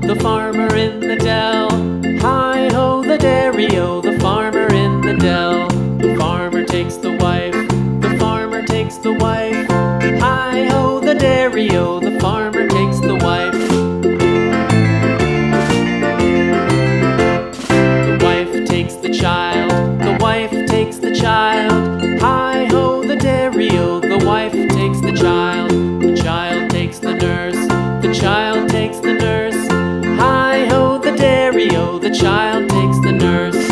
The farmer in the dell. Hi-ho, the dairy-o, the farmer in the dell. The farmer takes the wife, the farmer takes the wife. Hi-ho, the dairy-o, the farmer takes the wife. The wife takes the child, the wife takes the child. Hi-ho, the dairy-o, the wife takes the child. The child takes the nurse, the child takes the nurse. Hi-ho, the dairy-o, the child takes the nurse.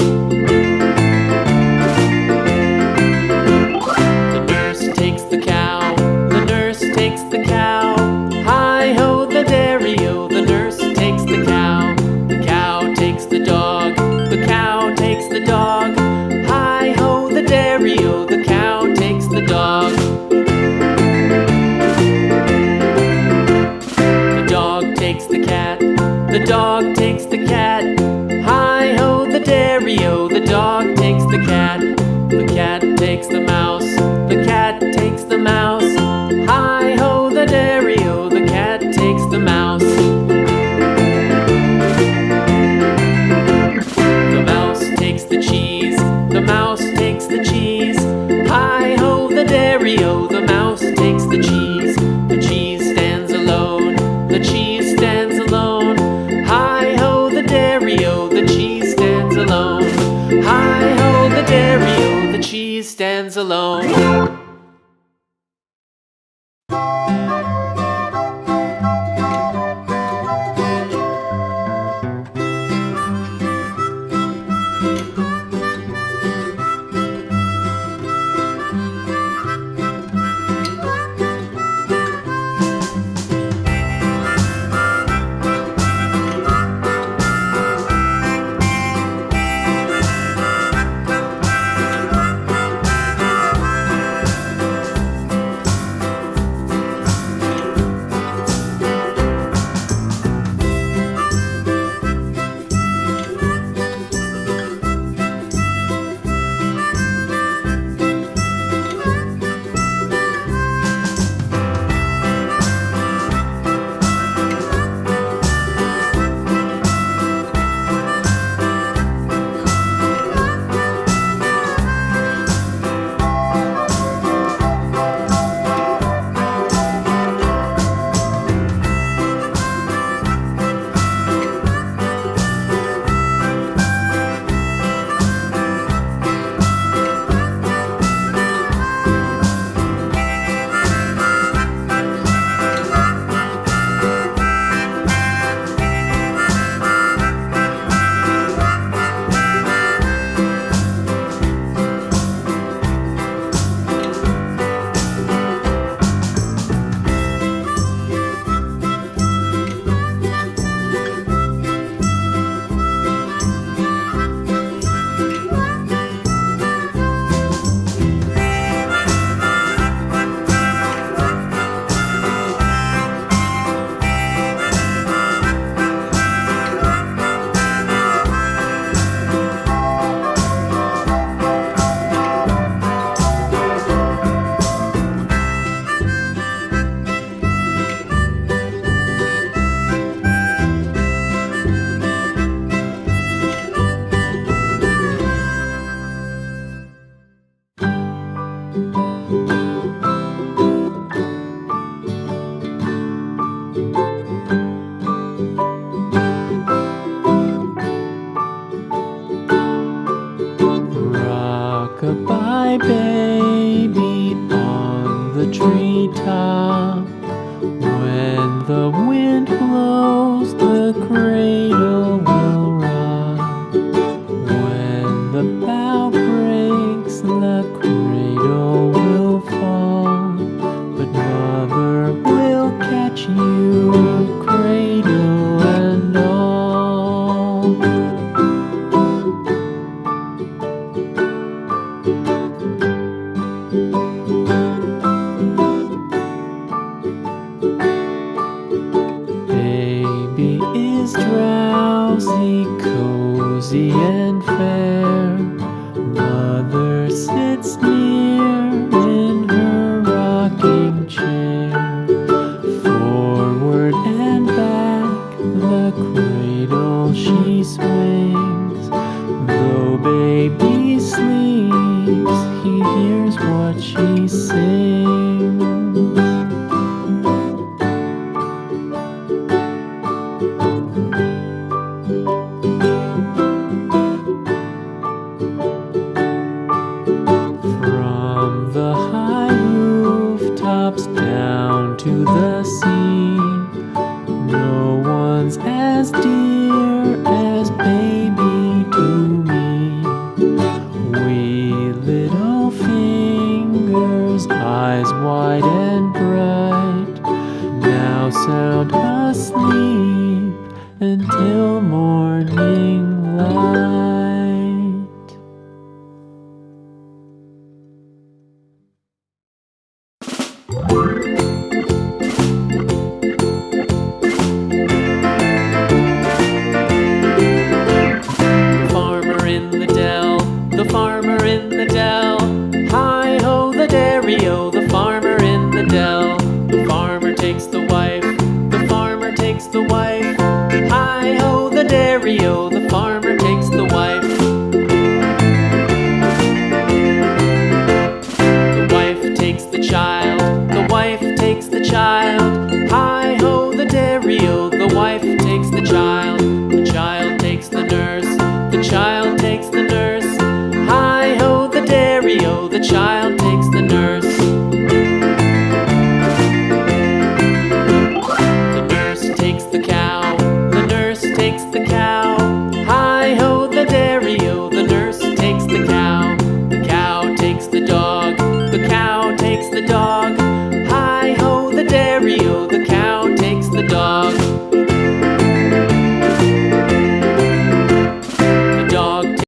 The nurse takes the cow, the nurse takes the cow. Hi-ho, the dairy-o, the nurse takes the cow. The cow takes the dog, the cow takes the dog. Hi-ho, the dairy-o, the cow takes the dog. The dog takes the cat, the dog takes the cat. Hi-ho, the dairy-o, the dog takes the cat. The cat takes the mouse, the cat takes the mouse. Hi-ho, the dairy-o, the cat takes the mouse. The mouse takes the cheese, the mouse takes the cheese. Hi-ho, the dairy-o, the mouse takes the cheese. The cheese stands alone, the cheese stands alone. Hi-ho, the dairy-o, the cheese stands alone. Hi-ho, the dairy-o, the cheese stands alone. Rock-a-bye baby on the treetop. When the wind blows, the cradle will rock. When the bough breaks, the cradle will fall. But mother will catch you, cradle and all. Baby is drowsy, cozy and fair. From the high rooftops down to the sea, no one's as dear as baby to me. Wee little fingers, eyes wide and bright, now sound asleep until morning light. The farmer in the dell, hi-ho the dairy-o, the farmer in the dell. The farmer takes the wife, the farmer takes the wife, hi-ho the dairy-o, the farmer takes the wife. The wife takes the child, the wife takes the child, hi-ho the dairy-o, the wife takes the child takes the nurse, the child takes the nurse, hi-ho the dairy-o, the child takes the nurse. The nurse takes the cow, the nurse takes the cow, hi-ho the dairy-o, the nurse takes the cow. The cow takes the dog, the cow takes the dog, hi-ho the dairy-o, the